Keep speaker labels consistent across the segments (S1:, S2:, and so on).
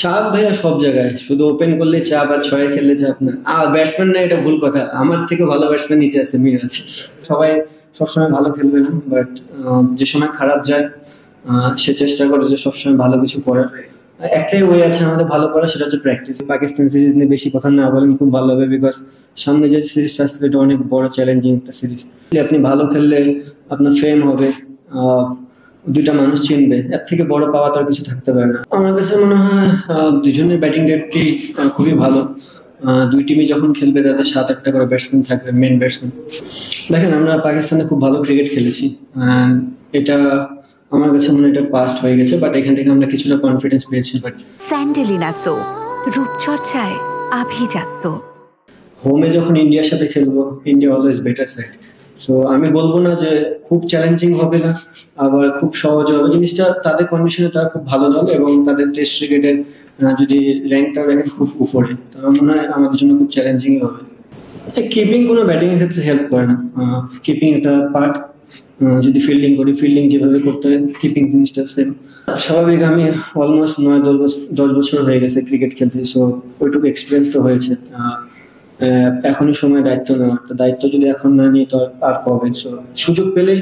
S1: চাপ ভাইয়া সব জায়গায়, শুধু ওপেন করলে চাপ আর ছয়ে খেললে চাপ না। আর ব্যাটসম্যান না, এটা ভুল কথা। আমার থেকে ভালো ব্যাটসম্যান নিচে আছে, মিরাজ। সবাই সবসময় ভালো খেলবে না, বাট যে সময় খারাপ যায় সে চেষ্টা করে যে সবসময় ভালো কিছু করার। একটাই ওয়ে আছে আমাদের ভালো করা, সেটা হচ্ছে প্র্যাকটিস। পাকিস্তান সিরিজ নিয়ে বেশি কথা না বলেন খুব ভালো হবে, বিকজ সামনে যে সিরিজটা আসছে এটা অনেক বড় চ্যালেঞ্জিং একটা সিরিজ। আপনি ভালো খেললে আপনার ফেম হবে, আহ, দুইটা মানুষ চিনবে, এর থেকে বড় পাওয়া তো আর কিছু থাকতে পারে না। আমার কাছে মনে হয় দুজনের ব্যাটিং ডেপথই খুবই ভালো। দুই টিমই যখন খেলবে তাদের 7-8টা করে ব্যাটসম্যান থাকবে, মেন ব্যাটসম্যান। দেখেন, আমরা পাকিস্তানে খুব ভালো ক্রিকেট খেলেছি, and এটা আমার কাছে মনে হয় এটা পাস্ট হয়ে গেছে, বাট এখান থেকে আমরা কিছুটা কনফিডেন্স পেয়েছি। বাট
S2: স্যান্ডেলিনা সো রূপচর্চায় আভিজাত্য।
S1: হোমে যখন ইন্ডিয়ার সাথে খেলবো, India always better side. So আমি বলবো না যে খুব চ্যালেঞ্জিং হবে না, আবার খুব সহজ হবে। জিনিসটা তাদের কন্ডিশনে তারা খুব ভালো দল, এবং তাদের টেস্ট ক্রিকেটের যদি র্যাঙ্কটা দেখেন খুব উপরে, তো আমার মনে হয় আমাদের জন্য খুব চ্যালেঞ্জিংই হবে। কিপিং কোনো ব্যাটিং এর ক্ষেত্রে হেল্প করে না। কিপিং একটা পার্ট। যদি ফিল্ডিং করি, ফিল্ডিং যেভাবে করতে হয় কিপিং জিনিসটা সেম। স্বাভাবিক, আমি অলমোস্ট 9-10 বছর হয়ে গেছে ক্রিকেট খেলতে, সো ওইটুকু এক্সপিরিয়েন্স তো হয়েছে। এখনই সময় দায়িত্ব নেওয়ার, তো দায়িত্ব যদি এখন না নিই তো আর কবে? সো সুযোগ পেলে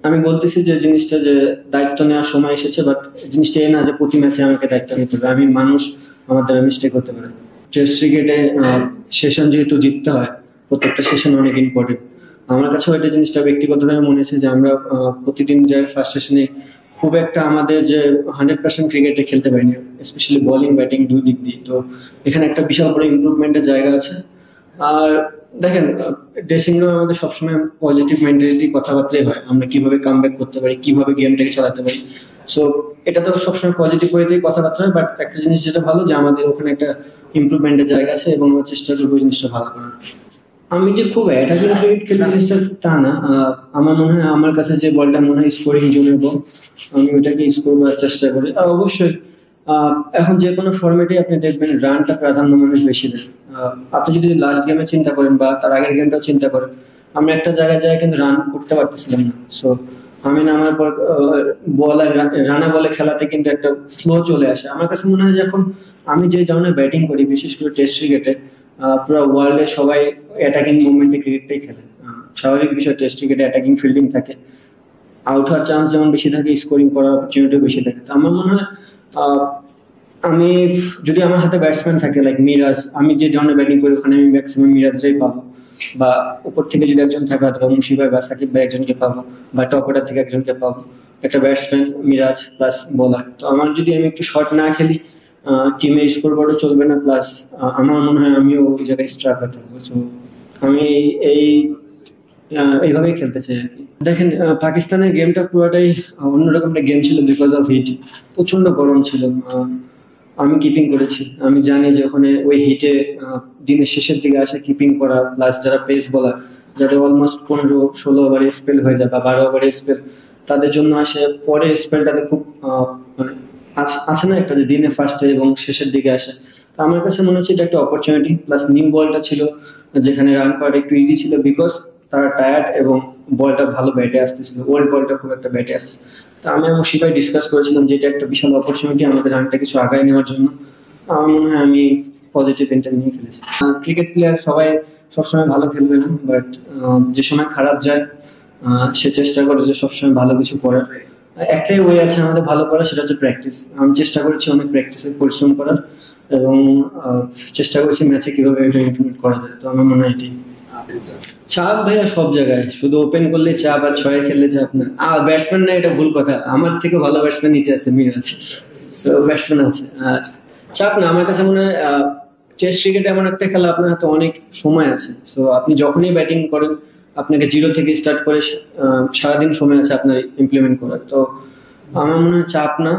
S1: আমি বলতেছি যে জিনিসটা, যে দায়িত্ব নেওয়ার সময় এসেছে, বাট জিনিসটা এই না যে প্রতি ম্যাচে আমাকে দায়িত্ব নিতে হবে। আমি মানুষ, আমার দ্বারা মিস্টেক হতে পারে। টেস্ট ক্রিকেটে সেশন যেহেতু জিততে হয়, প্রত্যেকটা সেশন অনেক ইম্পর্টেন্ট। আমার কাছেও এটা জিনিসটা ব্যক্তিগতভাবে মনে হয়েছে যে আমরা প্রতিদিন যাই ফার্স্ট সেশনে খুব একটা আমাদের যে 100% ক্রিকেটে খেলতে পারিনি, স্পেশালি বোলিং ব্যাটিং দুই দিক দিয়ে। তো এখানে একটা বিশাল বড় ইমপ্রুভমেন্টের জায়গা আছে। আর দেখেন, ড্রেসিং রুমে আমাদের সবসময় পজিটিভ মেন্টালিটি কথাবার্তাই হয়, আমরা কিভাবে কামব্যাক করতে পারি, কিভাবে গেমটাকে চালাতে পারি। সো এটা তো সবসময় পজিটিভ ওয়েতেই কথাবার্তা হয়, বাট একটা জিনিস যেটা ভালো যে আমাদের ওখানে একটা ইমপ্রুভমেন্টের জায়গা আছে, এবং আমরা চেষ্টা করবো ওই জিনিসটা ভালো করার। আমি যে খুব অ্যাটাকিং ক্রিকেট খেলি জিনিসটা তা না। আমার মনে হয় আমার কাছে যে বলটা মনে হয় স্কোরিং জোনের বল, আমি ওইটাকে স্কোর করার চেষ্টা করি। আর অবশ্যই এখন যে কোনো ফরম্যাটে আপনি দেখবেন রানটা প্রাধান্য মানুষ বেশি দেয়। আপনি যদি লাস্ট গেমে চিন্তা করেন বা তার আগের গেমটাও চিন্তা করেন, আমরা একটা জায়গায় যাই কিন্তু রান করতে পারতেছিলাম না। সো আমি নামার পর বল আর রানা বলে খেলাতে কিন্তু একটা ফ্লো চলে আসে। আমার কাছে মনে হয় যে এখন আমি যে ধরনের ব্যাটিং করি, বিশেষ করে টেস্ট ক্রিকেটে, পুরো ওয়ার্ল্ডে সবাই অ্যাটাকিং মুভমেন্টে ক্রিকেটটাই খেলে। স্বাভাবিক বিষয়, টেস্ট ক্রিকেটে অ্যাটাকিং ফিল্ডিং থাকে, আউট হওয়ার চান্স যেমন বেশি থাকে, স্কোরিং করার অপরচুনিটিও বেশি থাকে। তো আমার মনে হয় আহ, আমি যদি আমার হাতে ব্যাটসম্যান থাকে লাইক মিরাজ, আমি যে ধরনের ব্যাটিং করি ওখানে আমি ম্যাক্সিমাম মিরাজরাই পাবো। বা উপর থেকে যদি একজন থাকে হয়তো বা মুশিব ভাই বা সাকিব ভাই একজনকে পাবো, বা টপ অর্ডার থেকে একজনকে পাবো। একটা ব্যাটসম্যান, মিরাজ প্লাস বোলার। তো আমার যদি আমি একটু শর্ট না খেলি, টিমের স্কোর বোর্ডও চলবে না, প্লাস আমার মনে হয় আমিও ওই জায়গায় স্ট্রাক হয়ে থাকবো। তো আমি এই এইভাবেই খেলতে চাই আর কি। দেখেন, পাকিস্তানের গেমটা পুরোটাই অন্যরকম একটা গেম ছিল, বিকজ অফ হিট। প্রচন্ড গরম ছিল। আমি কিপিং করেছি, আমি জানি যে ওখানে ওই হিটে দিনের শেষের দিকে আসে কিপিং করা, প্লাস যারা পেস বোলার, যাদের অলমোস্ট 15-16 ওভারে স্পেল হয়ে যায় বা 12 ওভারে স্পেল, তাদের জন্য আসে পরে স্পেলটাতে খুব মানে আছে না একটা, যে দিনে ফার্স্টে এবং শেষের দিকে আসে। তো আমার কাছে মনে হচ্ছে এটা একটা অপরচুনিটি, প্লাস নিউ বলটা ছিল যেখানে রান করাটা একটু ইজি ছিল, বিকজ তারা টায়ার্ড এবং বলটা ভালো ব্যাটে আসতেছিল, ওল্ড বলটা খুব একটা ব্যাটে আসছে। তা আমি আমার শিবাই ডিসকাস করেছিলাম যে এটা একটা বিশাল অপরচুনিটি আমাদের রানটা কিছু আগায় নেওয়ার জন্য। আমার মনে হয় আমি পজিটিভ ইন্টার নিয়ে খেলেছি। ক্রিকেট প্লেয়ার সবাই সবসময় ভালো খেলবে না, বাট যে সময় খারাপ যায় সে চেষ্টা করে যে সবসময় ভালো কিছু করার। একটাই ওয়ে আছে আমাদের ভালো করার, সেটা হচ্ছে প্র্যাকটিস। আমি চেষ্টা করেছি অনেক প্র্যাকটিসে পরিশ্রম করার, এবং চেষ্টা করেছি ম্যাচে কিভাবে এটা ইমপ্লিমেন্ট করা যায়। তো আমার মনে হয় এটি। চাপ ভাইয়া সব জায়গায়, শুধু ওপেন করলে চাপ আর ছয়ে খেললে চাপ না। আর ব্যাটসম্যান না, এটা ভুল কথা। আমার থেকে ভালো ব্যাটসম্যান নিচে আছে, মিরাজ। সো ব্যাটসম্যান আছে, আর চাপ না। আমার কাছে মনে হয় টেস্ট ক্রিকেট এমন একটা খেলা, আপনার হাতে অনেক সময় আছে। সো আপনি যখনই ব্যাটিং করেন, আপনাকে জিরো থেকে স্টার্ট করে সারাদিন সময় আছে আপনার ইমপ্লিমেন্ট করার। তো আমার মনে হয় চাপ না।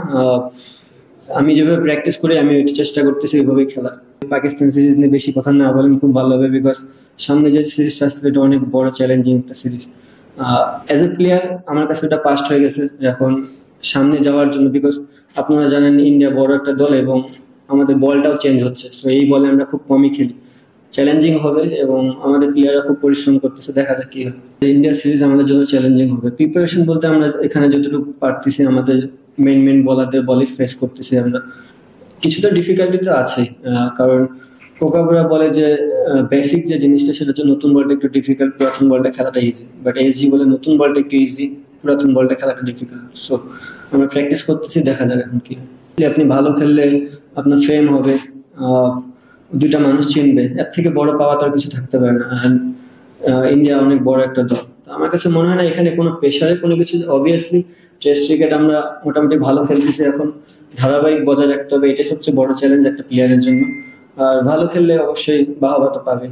S1: আমি যেভাবে প্র্যাকটিস করি আমি চেষ্টা করতেছি ওইভাবে খেলার। পাকিস্তান সিরিজ নিয়ে বেশি কথা না বলেন খুব ভালো হবে, বিকজ সামনে যে সিরিজটা আসছে এটা অনেক বড় চ্যালেঞ্জিং একটা সিরিজ। অ্যাজ এ প্লেয়ার আমার কাছে এটা পাস্ট হয়ে গেছে এখন সামনে যাওয়ার জন্য, বিকজ আপনারা জানেন ইন্ডিয়া বড় একটা দল, এবং আমাদের বলটাও চেঞ্জ হচ্ছে। তো এই বলে আমরা খুব কমই খেলি, চ্যালেঞ্জিং হবে, এবং আমাদের প্লেয়াররা খুব পরিশ্রম করতেছে। দেখা যাক কি হয়। ইন্ডিয়া সিরিজ আমাদের জন্য চ্যালেঞ্জিং হবে। প্রিপারেশন বলতে আমরা এখানে যতটুকু পারতেছি আমাদের মেন বোলারদের বলে ফেস করতেছি আমরা। কিছুটা ডিফিকাল্টি তো আছে, কারণ কোকাবরা বলে যে বেসিক যে জিনিসটা সেটা হচ্ছে নতুন বলটা একটু ডিফিকাল্ট, পুরাতন বলটা খেলাটা ইজি। বাট এসজি বলে নতুন বলটা একটু ইজি, পুরাতন বলটা খেলাটা ডিফিকাল্ট। সো আমরা প্র্যাকটিস করতেছি, দেখা যাক এখন কি হয়। আপনি ভালো খেললে আপনার ফেম হবে, আহ, দুইটা মানুষ চিনবে, এর থেকে বড় পাওয়া তো আর কিছু থাকতে পারে না। ইন্ডিয়া অনেক বড় একটা দল, তো আমার কাছে মনে হয় না এখানে কোনো প্রেশারে কোনো কিছু। অবভিয়াসলি টেস্ট ক্রিকেট আমরা মোটামুটি ভালো খেলতেছি এখন, ধারাবাহিক বজায় রাখতে হবে, এটাই সবচেয়ে বড় চ্যালেঞ্জ একটা প্লেয়ারের জন্য। আর ভালো খেললে অবশ্যই বাহবা তো পাবে।